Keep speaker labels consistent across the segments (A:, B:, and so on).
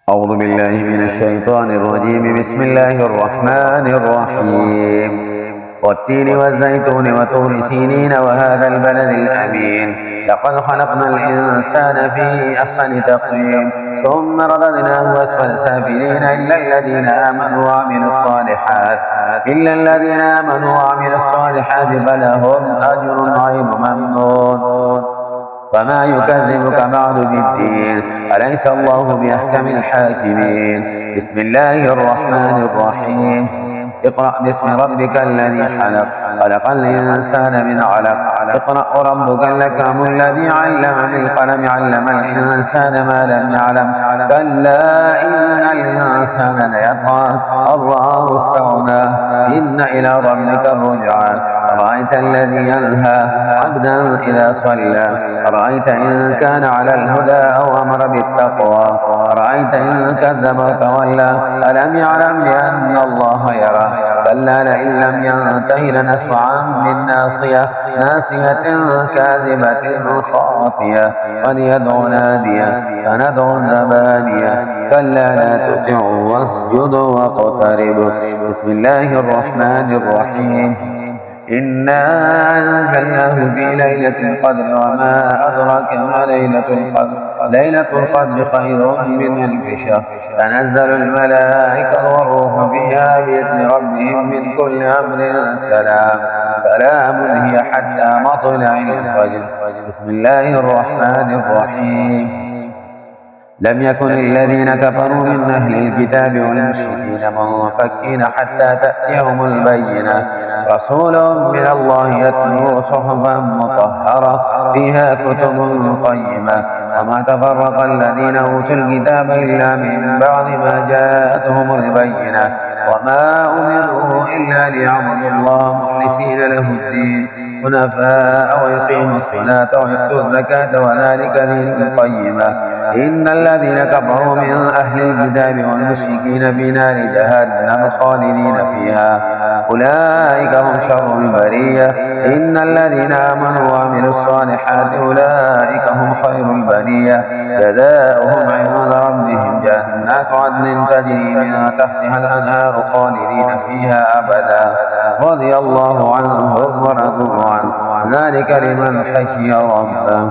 A: أعوذ بالله من الشيطان الرجيم. بسم الله الرحمن الرحيم. والتين والزيتون وطور سينين وهذا البلد الأمين. لقد خلقنا الإنسان في أحسن تقويم ثم رددناه أسفل سافلين إلا الذين آمنوا وعملوا الصالحات فلهم أجر غير ممنون. وما يكذبك بعد بالدين، أليس الله بأحكم الحاكمين. بسم الله الرحمن الرحيم. اقرأ باسم ربك الذي خلق الإنسان من علق. اقرأ وربك الأكرم الذي علم بالقلم علم الإنسان ما لم يعلم. كلا إن الإنسان ليطغى أن رآه استغنى إن إلى ربك الرجعى. أرأيت الذي ينهى عبدا إذا صلى. أرأيت إن كان على الهدى أو أمر بالتقوى. أرأيت إن كذب وتولى. ألم يعلم بأن الله يرى. كلا لئن لم ينته لنسفعا بالناصية ناسية كاذبة خاطية وليدع نادية سندع الزبانية. كلا لا تطعه واسجد واقترب. بسم الله الرحمن الرحيم. إنا أنزلناه في ليلة القدر وما أدراك ما ليلة القدر. ليلة القدر خير من ألف شهر. تنزل الملائكة والروح فيها بإذن ربهم من كل أمر سلام هي حتى مطلع الفجر. بسم الله الرحمن الرحيم. لم يكن الذين كفروا من أهل الكتاب والمشركين منفكين حتى تأتيهم البينة. رسول من الله يتلو صحفا مطهرة فيها كتب قيمة. وما تفرق الذين أوتوا الكتاب إلا من بعد ما جاءتهم البينة. وما أمروا إلا ليعبدوا الله مخلصين له الدين حنفاء ويقيموا الصلاة ويؤتوا الزكاة وذلك دين القيمة. إن الذين كفروا من أهل الكتاب والمشركين في نار جهنم خالدين فيها أولئك هم شر البرية. إن الذين آمنوا وعملوا الصالحات أولئك هم خير البرية. جزاؤهم عند ربهم جنات عدن تجري من تحتها الأنهار خالدين فيها أبدا رضي الله عنهم ورضوا عنه ذلك لمن خشي ربه.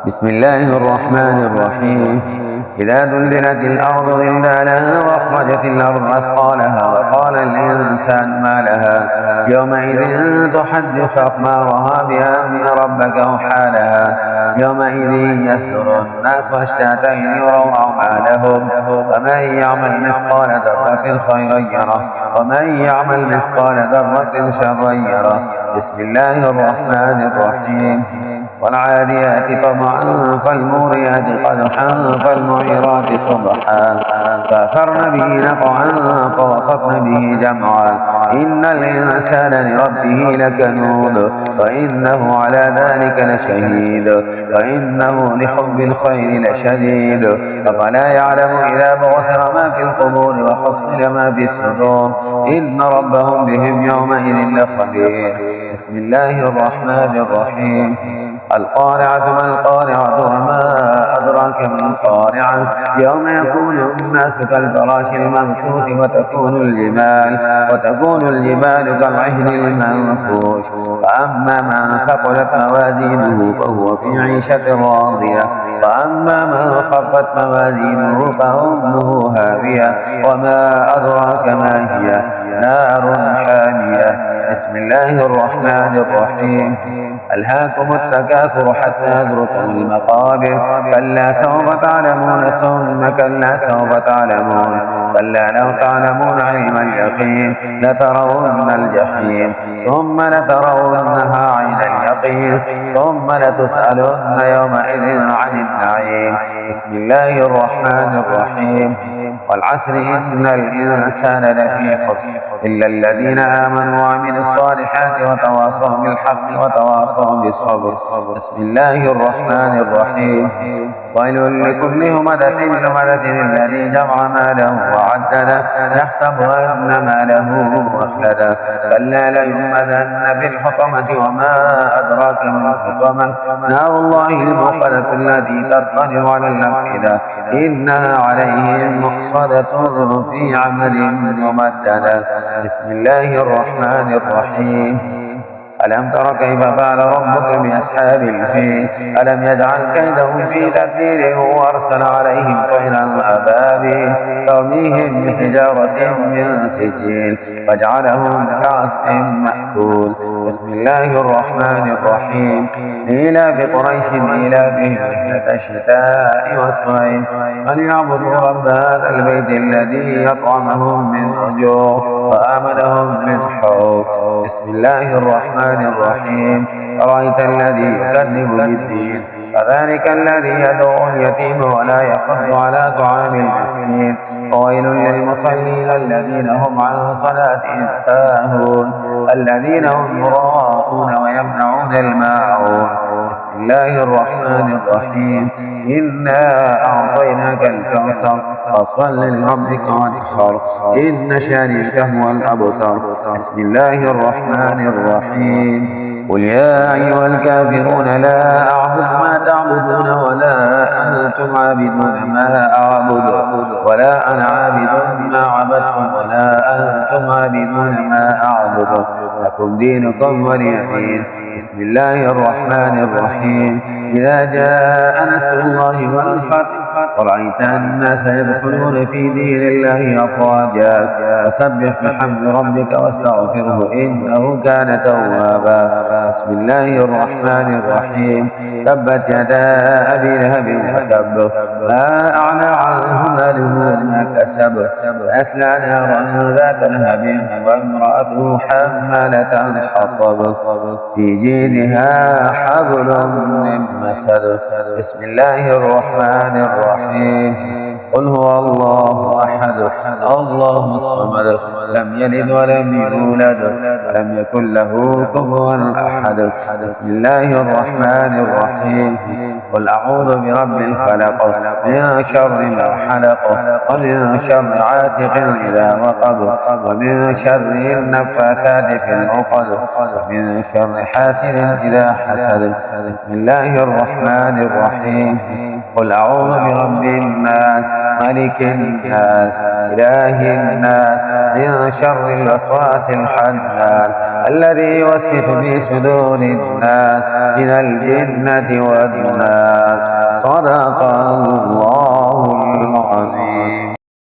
A: بسم الله الرحمن الرحيم. إذا زلزلت الأرض زلزالها وأخرجت الأرض أثقالها وقال الإنسان ما لها يومئذ تحدث أخبارها بأن ربك أوحى لها. يومئذ يصدر الناس أشتاتا ليروا أعمالهم. فمن يعمل مثقال ذرة خيرا يره ومن يعمل مثقال ذرة شرا يره. بسم الله الرحمن الرحيم. والعاديات طبعا فالموريات قدحا فالمعيرات صبحا فأثرن به نقعا فوسطن به جمعا. إن الإنسان لربه لكنود وإنه على ذلك لشهيد وإنه لحب الخير لشديد. أفلا يعلم إذا بعثر ما في القبور وحصل ما في الصدور إن ربهم بهم يومئذ لخبير. بسم الله الرحمن الرحيم. القارعة ما القارعة وما أدراك ما القارعة. يوم يكون الناس كالفراش المبثوث وتكون الجبال كالعهن المنفوش. فأما من ثقلت موازينه فهو في عيشة راضية وأما من خفت موازينه فأمه هاوية وما أدراك ما هي نار حامية. بسم الله الرحمن الرحيم. ألهاكم التكاثر حتى زرتم المقابر. كلا سوف تعلمون ثم كلا سوف تعلمون. كلا لو تعلمون علم اليقين لترون الجحيم ثم لترونها عين اليقين ثم لتسألن يومئذ عن النعيم. بسم الله الرحمن الرحيم. والعصر إن الإنسان لفي خسر إلا الذين آمنوا وعملوا الصالحات وتواصوا بالحق وتواصوا بالصبر. بسم الله الرحمن الرحيم. ويل لكل همزة لمزة الذي جمع ماله وعدده يحسب أن ماله أخلده كلا لينبذن في الحطمة وما أدراك ما الحطمة نار الله الموقدة التي تطلع على الأفئدة إنها عليهم مؤصدة في عمد ممددة بسم الله الرحمن الرحيم ألم تر كيف فعل ربك بأصحاب الفيل ألم يجعل كيدهم في تدبير وأرسل عليهم طيرا أبابيل ترميهم بحجارة من سجيل فجعلهم كعصف مأكول بسم الله الرحمن الرحيم لإيلاف قريش إيلافهم رحلة الشتاء والصيف فليعبدوا رب هذا البيت الذي يطعمهم من جوع وآمنهم من خوف بسم الله الرحمن الرحيم أرأيت الذي يكذب بالدين فذلك الذي يدعو اليتيم ولا يحض على طعام المسكين وويل للمصلين الذين هم عن صلاتهم ساهون الذين هم يراءون ويمنعون الماعون بسم الله الرحمن الرحيم إنا أعطيناك الكوثر فصل لربك وانحر إن شانئك هو الأبتر بسم الله الرحمن الرحيم قل يا أيها الكافرون لا أعبد ما تعبدون ولا أنتم عابدون ما أعبد ولا أنا عابد ما عبدتم ولا أنتم عابدون ما أعبد لكم دينكم ولي دين بسم الله الرحمن الرحيم إذا جاء نصر الله والفتح ورأيت الناس يدخلون في دين الله أفواجا فسبح بحمد ربك واستغفره إنه كان توابا بسم الله الرحمن الرحيم تبت يدا أبي لهب وتب ما أغنى عنه ماله وما كسب أسلى نارا ذات لهب وامرأته حمالة الحطب في جيدها حبل من مسد بسم الله الرحمن الرحيم قل هو الله أحد الله الصمد لم يلد ولم يولد ولم يكن له كفوا أحد بسم الله الرحمن الرحيم قل أعوذ برب الفلق من شر ما حلق ومن شر عاسق إذا وقب ومن شر النفاثات في العقد ومن شر حاسد إذا حسد بسم الله الرحمن الرحيم قل أعوذ برب الناس ملك الناس إله الناس من شر الوسواس الخناس الذي يوسوس في صدور الناس من الجنة والناس صدق الله العظيم.